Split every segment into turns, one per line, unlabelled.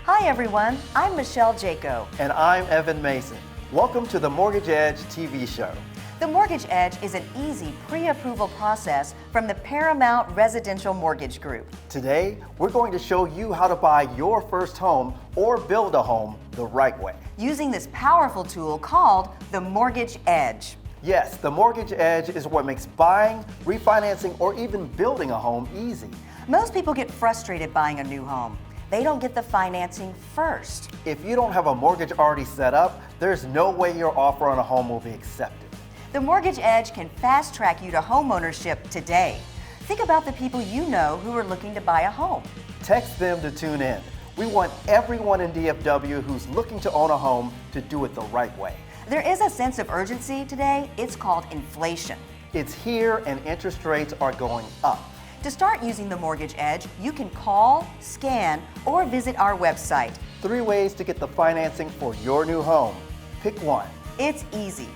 Hi everyone, I'm Michelle Jaco.
And I'm Evan Mason. Welcome to the Mortgage Edge TV show.
The Mortgage Edge is an easy pre-approval process from the Paramount Residential Mortgage Group.
Today, we're going to show you how to buy your first home or build a home the right way.
Using this powerful tool called the Mortgage Edge.
Yes, the Mortgage Edge is what makes buying, refinancing, or even building a home easy.
Most people get frustrated buying a new home. They don't get the financing first.
If you don't have a mortgage already set up, there's no way your offer on a home will be accepted.
The Mortgage Edge can fast track you to homeownership today. Think about the people you know who are looking to buy a home.
Text them to tune in. We want everyone in DFW who's looking to own a home to do it the right way.
There is a sense of urgency today. It's called inflation.
It's here and interest rates are going up.
To start using the Mortgage Edge, you can call, scan, or visit our website.
3 ways to get the financing for your new home. Pick one.
It's easy.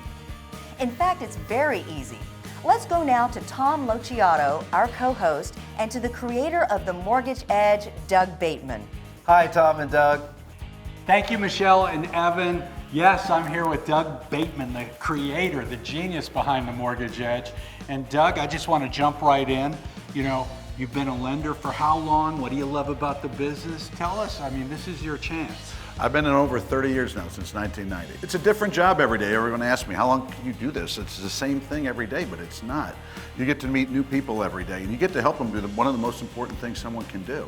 In fact, it's very easy. Let's go now to Tom Lociato, our co-host, and to the creator of the Mortgage Edge, Doug Bateman.
Hi, Tom and Doug.
Thank you, Michelle and Evan. Yes, I'm here with Doug Bateman, the creator, the genius behind the Mortgage Edge. And Doug, I just want to jump right in. You know, you've been a lender for how long? What do you love about the business? Tell us. I mean, this is your chance.
I've been in over 30 years now, since 1990. It's a different job every day. Everyone asks me, how long can you do this? It's the same thing every day, but it's not. You get to meet new people every day, and you get to help them do one of the most important things someone can do.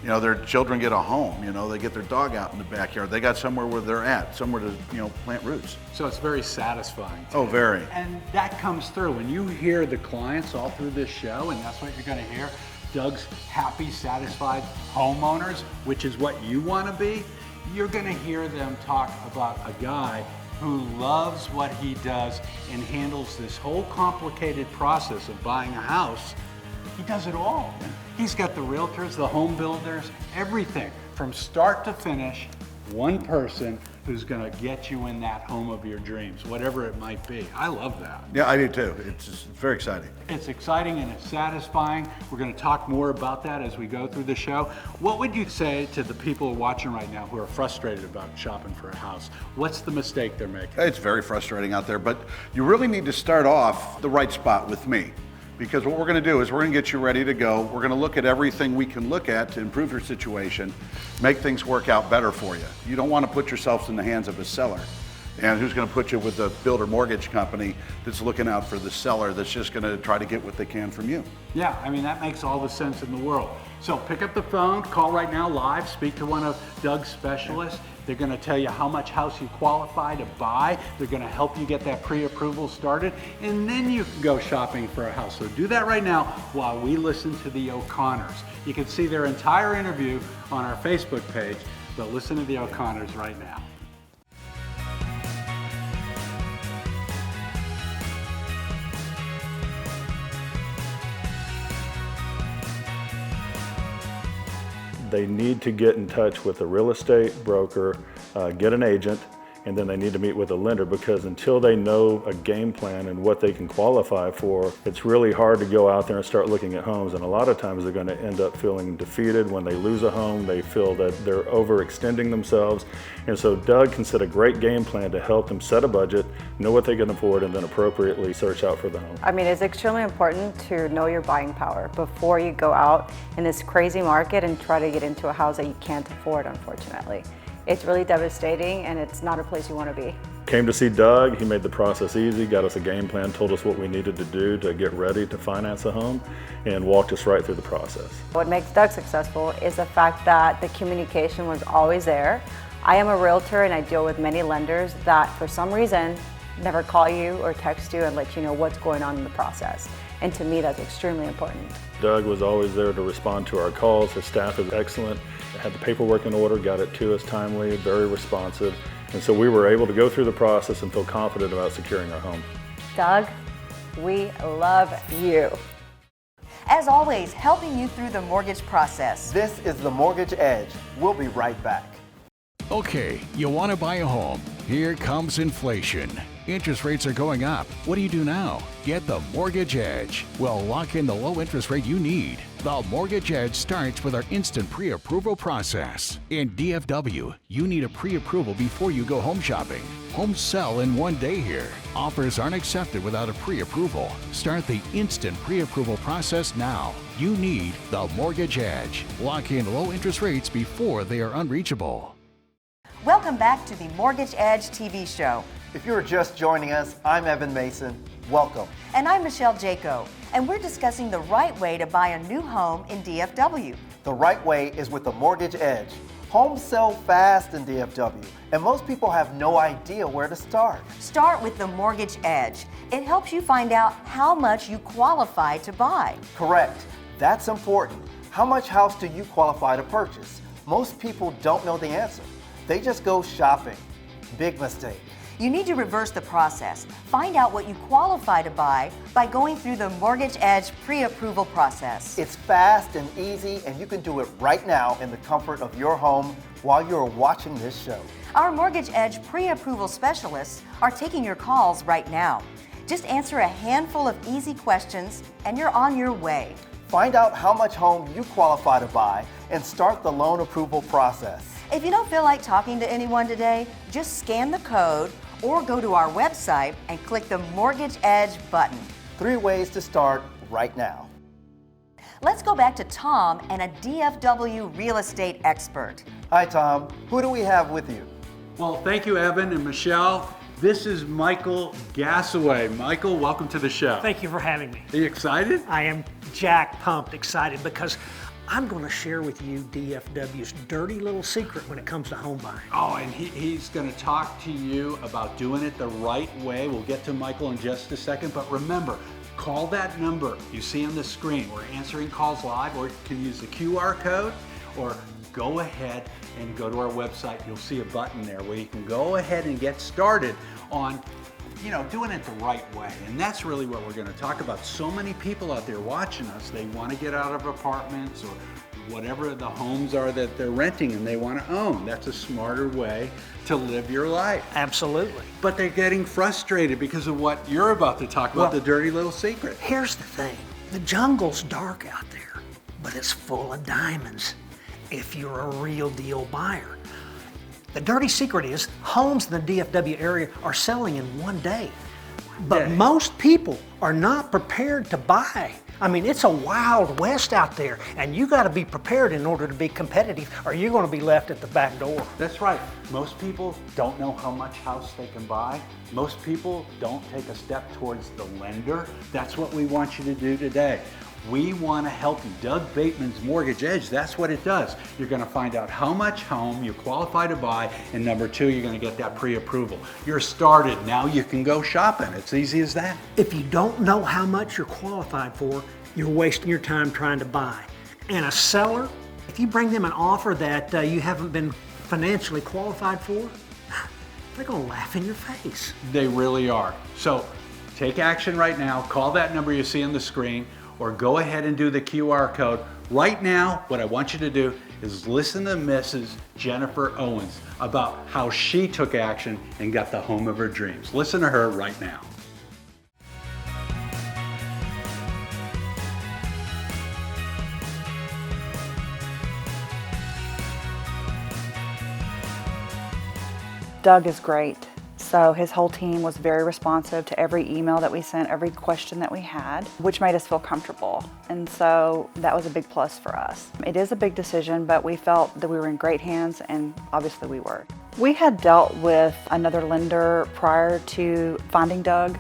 You know, their children get a home, you know, they get their dog out in the backyard. They got somewhere where they're at, somewhere to, you know, plant roots.
So it's very satisfying.
Oh, very.
And that comes through. When you hear the clients all through this show, and that's what you're going to hear, Doug's happy, satisfied homeowners, which is what you want to be, you're going to hear them talk about a guy who loves what he does and handles this whole complicated process of buying a house. He does it all. He's got the realtors, the home builders, everything from start to finish, one person who's going to get you in that home of your dreams, whatever it might be. I love that.
Yeah, I do too. It's very exciting.
It's exciting and it's satisfying. We're going to talk more about that as we go through the show. What would you say to the people watching right now who are frustrated about shopping for a house? What's the mistake they're making?
It's very frustrating out there, but you really need to start off the right spot with me. Because what we're going to do is we're going to get you ready to go. We're going to look at everything we can look at to improve your situation, make things work out better for you. You don't want to put yourselves in the hands of a seller. And who's going to put you with a builder mortgage company that's looking out for the seller that's just going to try to get what they can from you.
Yeah, I mean, that makes all the sense in the world. So pick up the phone, call right now live, speak to one of Doug's specialists. They're going to tell you how much house you qualify to buy. They're going to help you get that pre-approval started, and then you can go shopping for a house. So do that right now while we listen to the O'Connors. You can see their entire interview on our Facebook page, but listen to the O'Connors right now.
They need to get in touch with a real estate broker, get an agent, and then they need to meet with a lender, because until they know a game plan and what they can qualify for, it's really hard to go out there and start looking at homes. And a lot of times they're going to end up feeling defeated when they lose a home. They feel that they're overextending themselves. And so Doug can set a great game plan to help them set a budget, know what they can afford, and then appropriately search out for the home.
I mean, it's extremely important to know your buying power before you go out in this crazy market and try to get into a house that you can't afford, unfortunately. It's really devastating, and it's not a place you want to be.
Came to see Doug, he made the process easy, got us a game plan, told us what we needed to do to get ready to finance a home, and walked us right through the process.
What makes Doug successful is the fact that the communication was always there. I am a realtor and I deal with many lenders that for some reason never call you or text you and let you know what's going on in the process. And to me, that's extremely important.
Doug was always there to respond to our calls. His staff is excellent. Had the paperwork in order, got it to us timely, very responsive. And so we were able to go through the process and feel confident about securing our home.
Doug, we love you.
As always, helping you through the mortgage process.
This is the Mortgage Edge. We'll be right back.
Okay, you want to buy a home. Here comes inflation. Interest rates are going up. What do you do now? Get the Mortgage Edge. We'll lock in the low interest rate you need. The Mortgage Edge starts with our instant pre-approval process. In DFW, you need a pre-approval before you go home shopping. Homes sell in 1 day here. Offers aren't accepted without a pre-approval. Start the instant pre-approval process now. You need the Mortgage Edge. Lock in low interest rates before they are unreachable.
Welcome back to the Mortgage Edge TV show.
If you're just joining us, I'm Evan Mason. Welcome.
And I'm Michelle Jaco, and we're discussing the right way to buy a new home in DFW.
The right way is with the Mortgage Edge. Homes sell fast in DFW, and most people have no idea where to start.
Start with the Mortgage Edge. It helps you find out how much you qualify to buy.
Correct. That's important. How much house do you qualify to purchase? Most people don't know the answer. They just go shopping. Big mistake.
You need to reverse the process. Find out what you qualify to buy by going through the Mortgage Edge pre-approval process.
It's fast and easy, and you can do it right now in the comfort of your home while you're watching this show.
Our Mortgage Edge pre-approval specialists are taking your calls right now. Just answer a handful of easy questions and you're on your way.
Find out how much home you qualify to buy and start the loan approval process.
If you don't feel like talking to anyone today, just scan the code or go to our website and click the Mortgage Edge button.
3 ways to start right now.
Let's go back to Tom and a DFW real estate expert.
Hi, Tom. Who do we have with you?
Well, thank you, Evan and Michelle. This is Michael Gassaway. Michael, welcome to the show.
Thank you for having me.
Are you excited?
I am jack pumped excited because I'm going to share with you DFW's dirty little secret when it comes to home buying.
Oh, and he's going to talk to you about doing it the right way. We'll get to Michael in just a second, but remember, call that number you see on the screen. We're answering calls live, or you can use the QR code, or go ahead and go to our website. You'll see a button there where you can go ahead and get started on doing it the right way. And that's really what we're going to talk about. So many people out there watching us, they want to get out of apartments or whatever the homes are that they're renting and they want to own. That's a smarter way to live your life.
Absolutely.
But they're getting frustrated because of what you're about to talk about, the dirty little secret.
Here's the thing. The jungle's dark out there, but it's full of diamonds if you're a real deal buyer. The dirty secret is homes in the DFW area are selling in 1 day. But most people are not prepared to buy. I mean, it's a wild west out there, and you got to be prepared in order to be competitive, or you're going to be left at the back door.
That's right. Most people don't know how much house they can buy. Most people don't take a step towards the lender. That's what we want you to do today. We want to help you. Doug Bateman's Mortgage Edge, that's what it does. You're going to find out how much home you qualify to buy, and number 2, you're going to get that pre-approval. You're started. Now you can go shopping. It's easy as that.
If you don't know how much you're qualified for, you're wasting your time trying to buy. And a seller, if you bring them an offer that you haven't been financially qualified for, they're going to laugh in your face.
They really are. So take action right now. Call that number you see on the screen, or go ahead and do the QR code. Right now, what I want you to do is listen to Mrs. Jennifer Owens about how she took action and got the home of her dreams. Listen to her right now.
Doug is great. So his whole team was very responsive to every email that we sent, every question that we had, which made us feel comfortable. And so that was a big plus for us. It is a big decision, but we felt that we were in great hands, and obviously we were. We had dealt with another lender prior to finding Doug,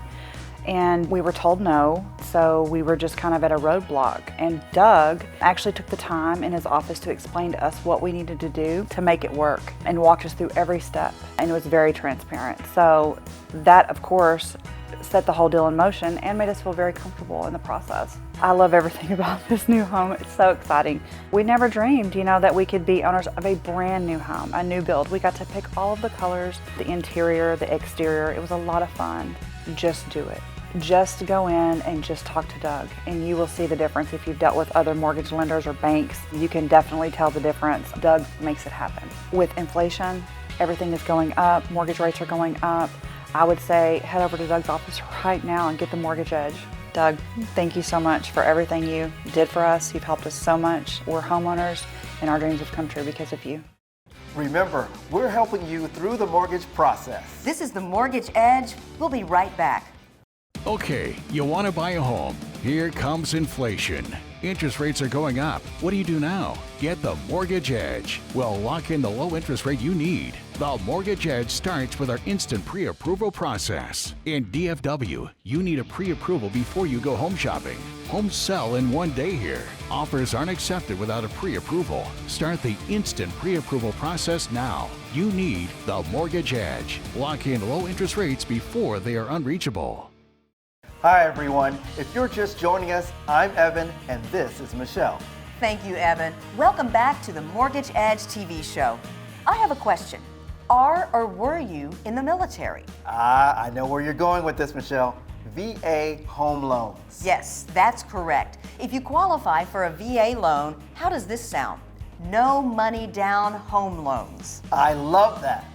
and we were told no, so we were just kind of at a roadblock. And Doug actually took the time in his office to explain to us what we needed to do to make it work and walked us through every step, and it was very transparent. So that, of course, set the whole deal in motion and made us feel very comfortable in the process. I love everything about this new home. It's so exciting. We never dreamed, that we could be owners of a brand new home, a new build. We got to pick all of the colors, the interior, the exterior. It was a lot of fun. Just do it. Just go in and just talk to Doug, and you will see the difference. If you've dealt with other mortgage lenders or banks, you can definitely tell the difference. Doug makes it happen. With inflation,
everything is going up, mortgage rates are going up, I would say head over to Doug's office right now and get the Mortgage Edge. Doug, thank you so much for everything you did for us. You've helped us so much. We're homeowners and our dreams have come true because of you.
Remember, we're helping you through the mortgage process.
This is the Mortgage Edge. We'll be right back.
Okay, you want to buy a home. Here comes inflation. Interest rates are going up. What do you do now? Get the Mortgage Edge. We'll lock in the low interest rate you need. The Mortgage Edge starts with our instant pre-approval process. In DFW, you need a pre-approval before you go home shopping. Homes sell in one day here. Offers aren't accepted without a pre-approval. Start the instant pre-approval process now. You need the Mortgage Edge. Lock in low interest rates before they are unreachable.
Hi everyone, if you're just joining us, I'm Evan and this is Michelle.
Thank you, Evan. Welcome back to the Mortgage Edge TV show. I have a question. Are or were you in the military?
I know where you're going with this, Michelle. VA home loans.
Yes, that's correct. If you qualify for a VA loan, how does this sound? No money down home loans.
I love that.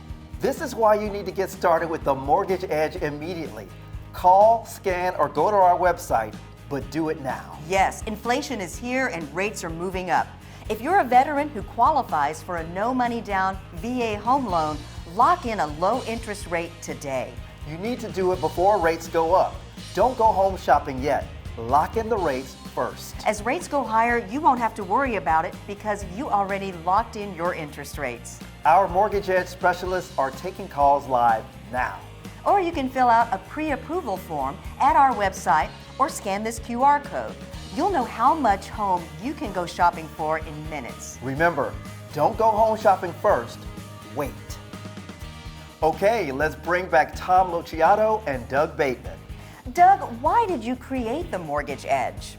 This is why you need to get started with the Mortgage Edge immediately. Call, scan, or go to our website, but do it now.
Yes, inflation is here and rates are moving up. If you're a veteran who qualifies for a no money down VA home loan, lock in a low interest rate today.
You need to do it before rates go up. Don't go home shopping yet. Lock in the rates first.
As rates go higher, you won't have to worry about it because you already locked in your interest rates.
Our Mortgage Edge specialists are taking calls live now.
Or you can fill out a pre-approval form at our website or scan this QR code. You'll know how much home you can go shopping for in minutes.
Remember, don't go home shopping first, wait. Okay, let's bring back Tom Luciato and Doug Bateman.
Doug, why did you create the Mortgage Edge?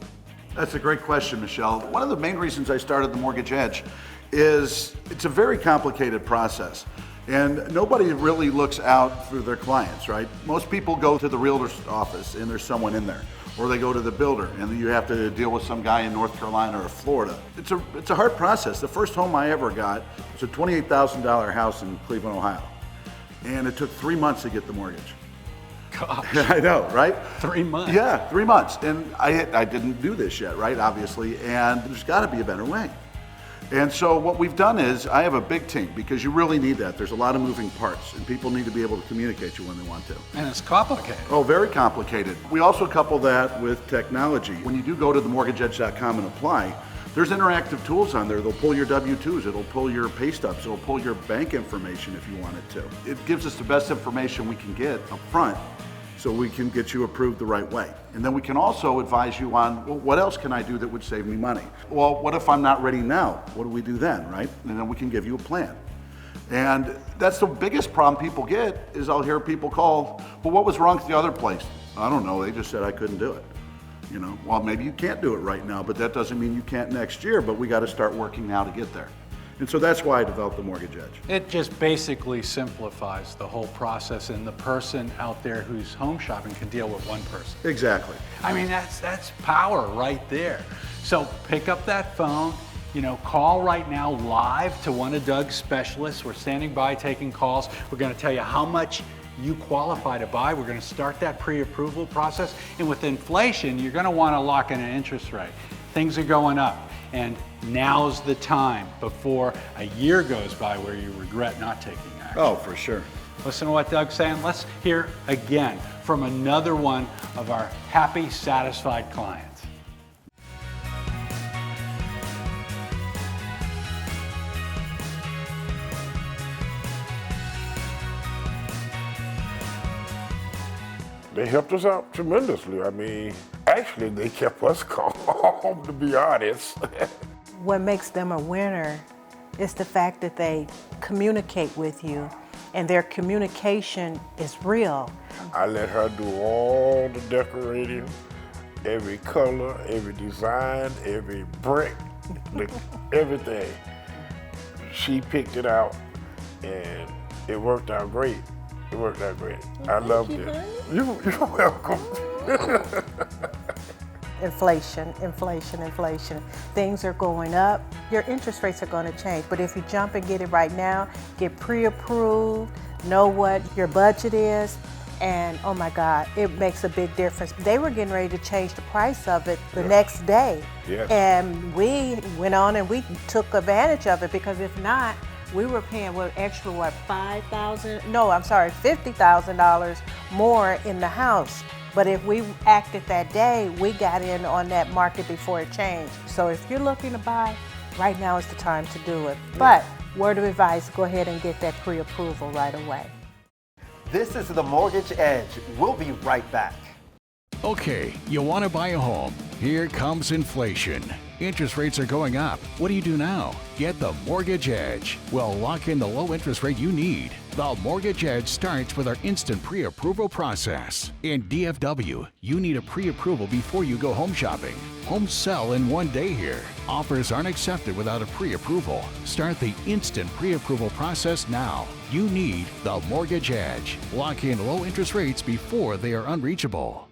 That's a great question, Michelle. One of the main reasons I started the Mortgage Edge is it's a very complicated process. And nobody really looks out for their clients, right? Most people go to the realtor's office and there's someone in there. Or they go to the builder and you have to deal with some guy in North Carolina or Florida. It's a hard process. The first home I ever got was a $28,000 house in Cleveland, Ohio. And it took 3 months to get the mortgage.
Gosh.
I know, right?
3 months.
Yeah, 3 months. And I didn't do this yet, right? Obviously. And there's got to be a better way. And so what we've done is I have a big team because you really need that. There's a lot of moving parts and people need to be able to communicate you when they want to.
And it's complicated.
Oh, very complicated. We also couple that with technology. When you do go to themortgageedge.com and apply, there's interactive tools on there. They'll pull your W-2s, it'll pull your pay stubs, it'll pull your bank information if you want it to. It gives us the best information we can get up front so we can get you approved the right way. And then we can also advise you on, well, what else can I do that would save me money? Well, what if I'm not ready now? What do we do then, right? And then we can give you a plan. And that's the biggest problem people get is I'll hear people call, well, what was wrong with the other place? I don't know, they just said I couldn't do it. You know, well, maybe you can't do it right now, but that doesn't mean you can't next year, but we got to start working now to get there. And so that's why I developed the Mortgage Edge.
It just basically simplifies the whole process, and the person out there who's home shopping can deal with one person.
Exactly.
I mean, that's power right there. So pick up that phone, call right now live to one of Doug's specialists. We're standing by taking calls. We're going to tell you how much you qualify to buy. We're going to start that pre-approval process. And with inflation, you're going to want to lock in an interest rate. Things are going up. And now's the time before a year goes by where you regret not taking action.
Oh, for sure.
Listen to what Doug's saying. Let's hear again from another one of our happy, satisfied clients.
They helped us out tremendously. I mean, actually, they kept us calm, to be honest.
What makes them a winner is the fact that they communicate with you, and their communication is real.
I let her do all the decorating, every color, every design, every brick, everything. She picked it out, and it worked out great. It worked out great. I loved it. You're welcome.
inflation, inflation, inflation. Things are going up, your interest rates are going to change. But if you jump and get it right now, get pre-approved, know what your budget is, and oh my God, it makes a big difference. They were getting ready to change the price of it the next day.
Yes.
And we went on and we took advantage of it, because if not, we were paying extra $50,000 more in the house. But if we acted that day, we got in on that market before it changed. So if you're looking to buy, right now is the time to do it. But word of advice, go ahead and get that pre-approval right away.
This is the Mortgage Edge. We'll be right back.
Okay, you want to buy a home. Here comes inflation. Interest rates are going up. What do you do now? Get the Mortgage Edge. We'll lock in the low interest rate you need. The Mortgage Edge starts with our instant pre-approval process. In DFW, you need a pre-approval before you go home shopping. Homes sell in one day here. Offers aren't accepted without a pre-approval. Start the instant pre-approval process now. You need the Mortgage Edge. Lock in low interest rates before they are unreachable.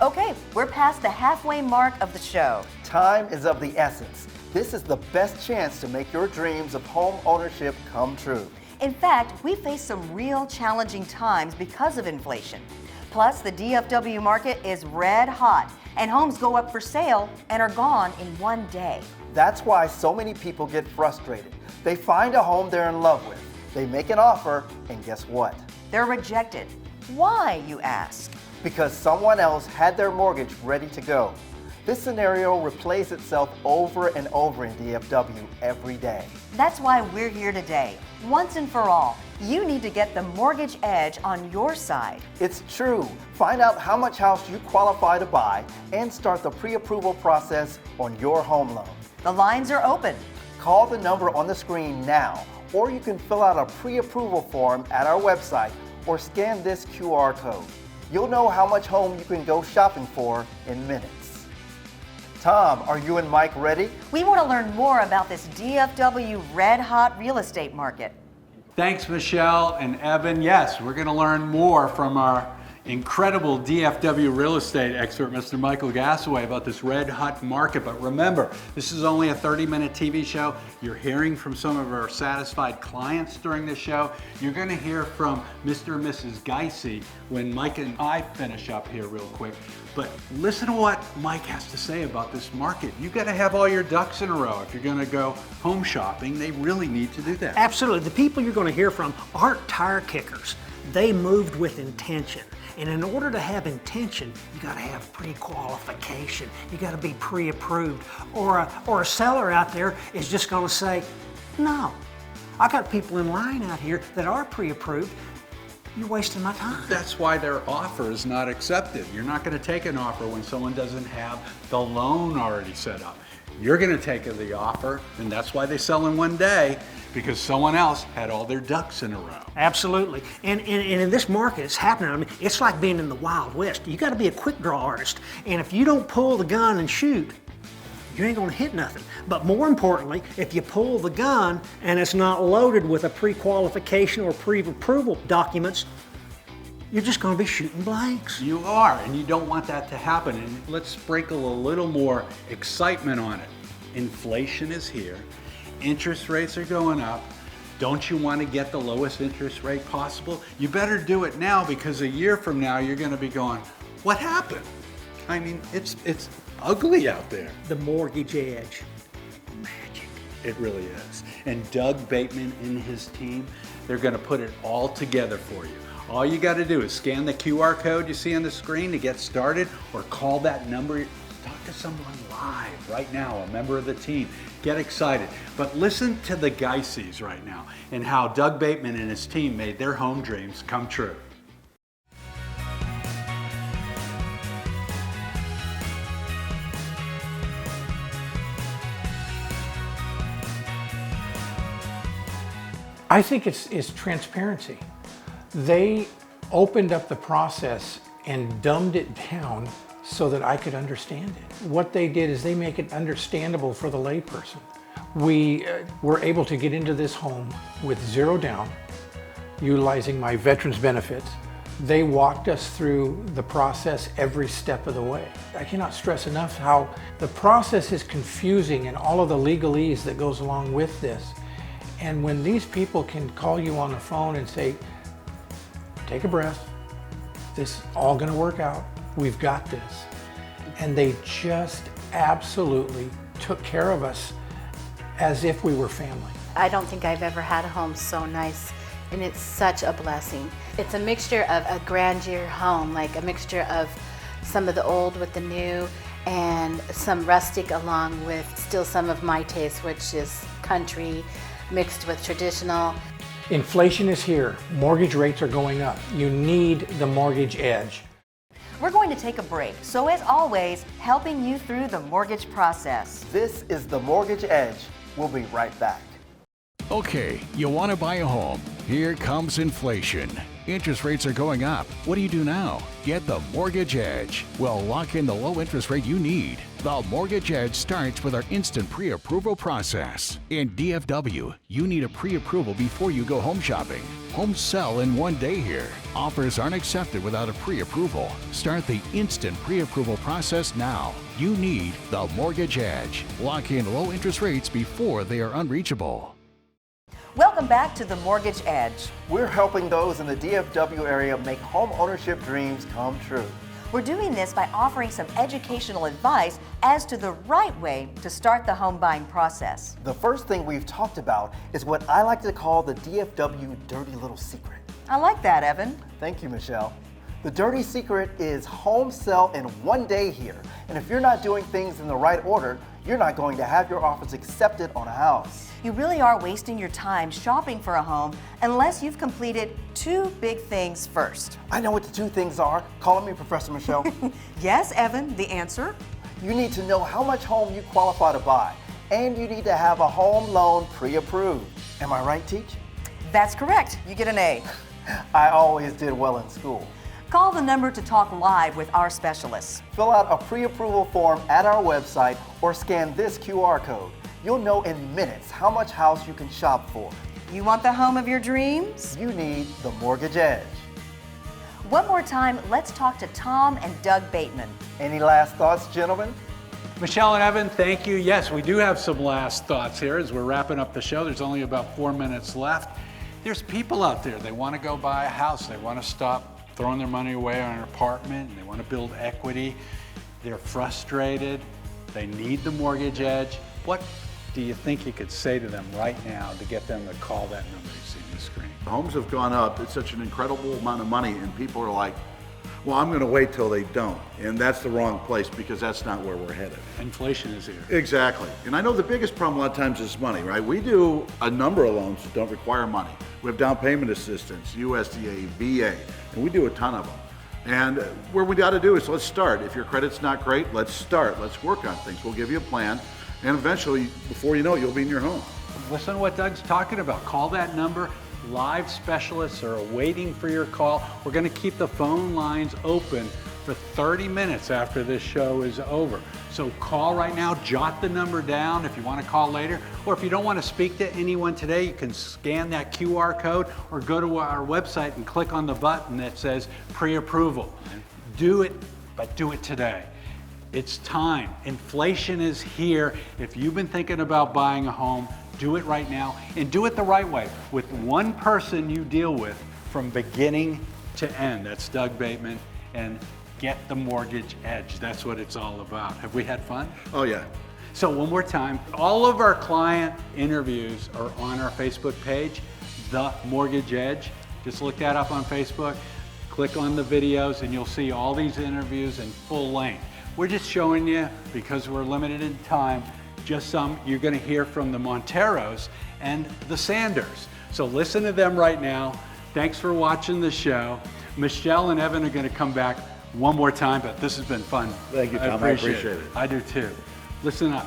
Okay, we're past the halfway mark of the show.
Time is of the essence. This is the best chance to make your dreams of home ownership come true.
In fact, we face some real challenging times because of inflation. Plus, the DFW market is red hot, and homes go up for sale and are gone in one day.
That's why so many people get frustrated. They find a home they're in love with. They make an offer, and guess what?
They're rejected. Why, you ask?
Because someone else had their mortgage ready to go. This scenario replays itself over and over in DFW every day.
That's why we're here today. Once and for all, you need to get the Mortgage Edge on your side.
It's true. Find out how much house you qualify to buy and start the pre-approval process on your home loan.
The lines are open.
Call the number on the screen now, or you can fill out a pre-approval form at our website or scan this QR code. You'll know how much home you can go shopping for in minutes. Tom, are you and Mike ready?
We want to learn more about this DFW red-hot real estate market.
Thanks, Michelle and Evan. Yes, we're going to learn more from our incredible DFW real estate expert, Mr. Michael Gassaway, about this red hot market. But remember, this is only a 30-minute TV show. You're hearing from some of our satisfied clients during the show. You're going to hear from Mr. and Mrs. Geisey when Mike and I finish up here real quick. But listen to what Mike has to say about this market. You've got to have all your ducks in a row if you're going to go home shopping. They really need to do that.
Absolutely. The people you're going to hear from aren't tire kickers. They moved with intention. And in order to have intention, you got to have pre-qualification. You got to be pre-approved. Or a seller out there is just going to say, no, I got people in line out here that are pre-approved. You're wasting my time.
That's why their offer is not accepted. You're not going to take an offer when someone doesn't have the loan already set up. You're going to take the offer, and that's why they sell in one day, because someone else had all their ducks in a row.
Absolutely. And in this market, it's happening. I mean, it's like being in the Wild West. You got to be a quick draw artist. And if you don't pull the gun and shoot, you ain't going to hit nothing. But more importantly, if you pull the gun and it's not loaded with a pre-qualification or pre-approval documents, you're just going to be shooting blanks.
You are, and you don't want that to happen. And let's sprinkle a little more excitement on it. Inflation is here. Interest rates are going up. Don't you want to get the lowest interest rate possible? You better do it now, because a year from now you're going to be going, what happened? I mean, it's ugly out there.
The Mortgage Edge. Magic.
It really is. And Doug Bateman and his team, they're going to put it all together for you. All you got to do is scan the QR code you see on the screen to get started, or call that number. Talk to someone live right now, a member of the team. Get excited. But listen to the Geiseys right now and how Doug Bateman and his team made their home dreams come true.
I think it's transparency. They opened up the process and dumbed it down so that I could understand it. What they did is they make it understandable for the layperson. We were able to get into this home with zero down, utilizing my veterans benefits. They walked us through the process every step of the way. I cannot stress enough how the process is confusing and all of the legalese that goes along with this. And when these people can call you on the phone and say, take a breath, this is all gonna work out, we've got this. And they just absolutely took care of us as if we were family.
I don't think I've ever had a home so nice, and it's such a blessing. It's a mixture of a grandeur home, like a mixture of some of the old with the new, and some rustic along with still some of my taste, which is country mixed with traditional.
Inflation is here. Mortgage rates are going up. You need the mortgage edge.
We're going to take a break, so as always, helping you through the mortgage process.
This is the Mortgage Edge. We'll be right back.
Okay, you want to buy a home. Here comes inflation. Interest rates are going up. What do you do now? Get the Mortgage Edge. We'll lock in the low interest rate you need. The Mortgage Edge starts with our instant pre-approval process. In DFW, you need a pre-approval before you go home shopping. Homes sell in 1 day here. Offers aren't accepted without a pre-approval. Start the instant pre-approval process now. You need the Mortgage Edge. Lock in low interest rates before they are unreachable.
Welcome back to the Mortgage Edge.
We're helping those in the DFW area make home ownership dreams come true.
We're doing this by offering some educational advice as to the right way to start the home buying process.
The first thing we've talked about is what I like to call the DFW dirty little secret.
I like that, Evan.
Thank you, Michelle. The dirty secret is homes sell in 1 day here. And if you're not doing things in the right order, you're not going to have your offers accepted on a house.
You really are wasting your time shopping for a home unless you've completed 2 big things first.
I know what the 2 things are. Call me Professor Michelle.
Yes, Evan, the answer?
You need to know how much home you qualify to buy, and you need to have a home loan pre-approved. Am I right, Teach?
That's correct. You get an A.
I always did well in school.
Call the number to talk live with our specialists.
Fill out a pre-approval form at our website or scan this QR code. You'll know in minutes how much house you can shop for.
You want the home of your dreams?
You need the Mortgage Edge.
One more time, let's talk to Tom and Doug Bateman.
Any last thoughts, gentlemen?
Michelle and Evan, thank you. Yes, we do have some last thoughts here as we're wrapping up the show. There's only about 4 minutes left. There's people out there, they want to go buy a house. They want to stop throwing their money away on an apartment, and they want to build equity. They're frustrated. They need the Mortgage Edge. What do you think you could say to them right now to get them to call that number you see on the screen?
Homes have gone up. It's such an incredible amount of money, and people are like, well, I'm going to wait till they don't. And that's the wrong place because that's not where we're headed.
Inflation is here.
Exactly. And I know the biggest problem a lot of times is money, right? We do a number of loans that don't require money. We have down payment assistance, USDA, VA, and we do a ton of them. And what we got to do is let's start. If your credit's not great, let's start. Let's work on things. We'll give you a plan. And eventually, before you know it, you'll be in your home.
Listen to what Doug's talking about. Call that number. Live specialists are waiting for your call. We're going to keep the phone lines open for 30 minutes after this show is over. So call right now, jot the number down if you want to call later, or if you don't want to speak to anyone today, you can scan that QR code or go to our website and click on the button that says pre-approval. Do it, but do it today. It's time. Inflation is here. If you've been thinking about buying a home, do it right now and do it the right way with one person you deal with from beginning to end. That's Doug Bateman, and get the Mortgage Edge. That's what it's all about. Have we had fun?
Oh, yeah.
So one more time, all of our client interviews are on our Facebook page, The Mortgage Edge. Just look that up on Facebook, click on the videos, and you'll see all these interviews in full length. We're just showing you, because we're limited in time, just some. You're going to hear from the Monteros and the Sanders. So listen to them right now. Thanks for watching the show. Michelle and Evan are going to come back one more time, but this has been fun.
Thank you, Tom. I appreciate it.
I do too. Listen up.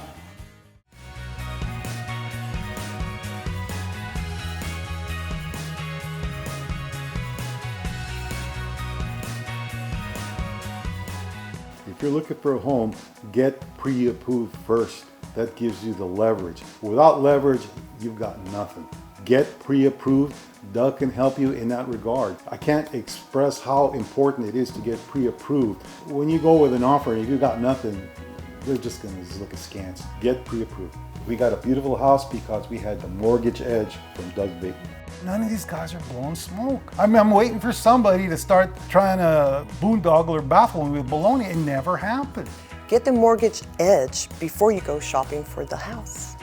If you're looking for a home, get pre-approved first. That gives you the leverage. Without leverage, you've got nothing. Get pre-approved. Doug can help you in that regard. I can't express how important it is to get pre-approved. When you go with an offer and if you got nothing, they're just gonna look askance. Get pre-approved. We got a beautiful house because we had the mortgage edge from Doug Bateman.
None of these guys are blowing smoke. I'm waiting for somebody to start trying to boondoggle or baffle me with baloney. It never happened.
Get the mortgage edge before you go shopping for the house.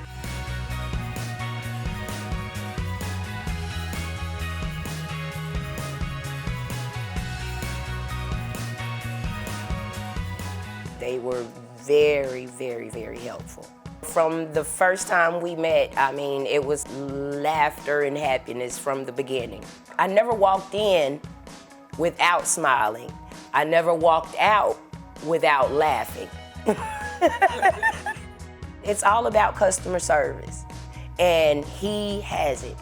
They were very, very, very helpful. From the first time we met, I mean, it was laughter and happiness from the beginning. I never walked in without smiling. I never walked out without laughing. It's all about customer service, and he has it.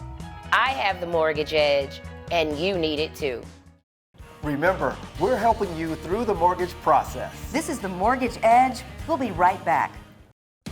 I have the mortgage edge, and you need it too.
Remember, we're helping you through the mortgage process.
This is the Mortgage Edge. We'll be right back.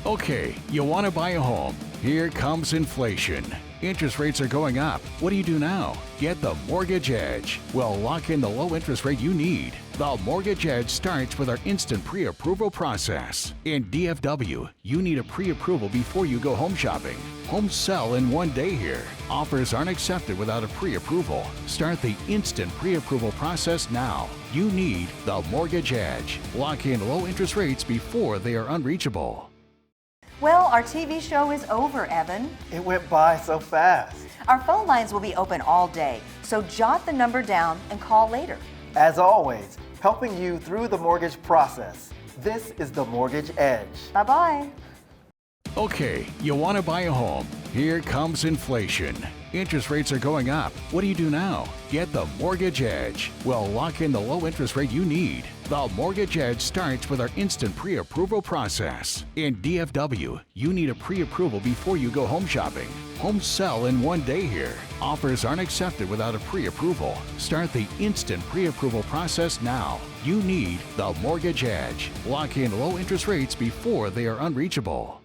Okay, you want to buy a home. Here comes inflation. Interest rates are going up. What do you do now? Get the Mortgage Edge. We'll lock in the low interest rate you need. The Mortgage Edge starts with our instant pre-approval process. In DFW, you need a pre-approval before you go home shopping. Homes sell in 1 day here. Offers aren't accepted without a pre-approval. Start the instant pre-approval process now. You need the Mortgage Edge. Lock in low interest rates before they are unreachable.
Well, our TV show is over, Evan.
It went by so fast.
Our phone lines will be open all day, so jot the number down and call later.
As always, helping you through the mortgage process. This is the Mortgage Edge.
Bye-bye.
Okay, you want to buy a home. Here comes inflation. Interest rates are going up. What do you do now? Get the Mortgage Edge. We'll lock in the low interest rate you need. The Mortgage Edge starts with our instant pre-approval process. In DFW, you need a pre-approval before you go home shopping. Homes sell in 1 day here. Offers aren't accepted without a pre-approval. Start the instant pre-approval process now. You need the Mortgage Edge. Lock in low interest rates before they are unreachable.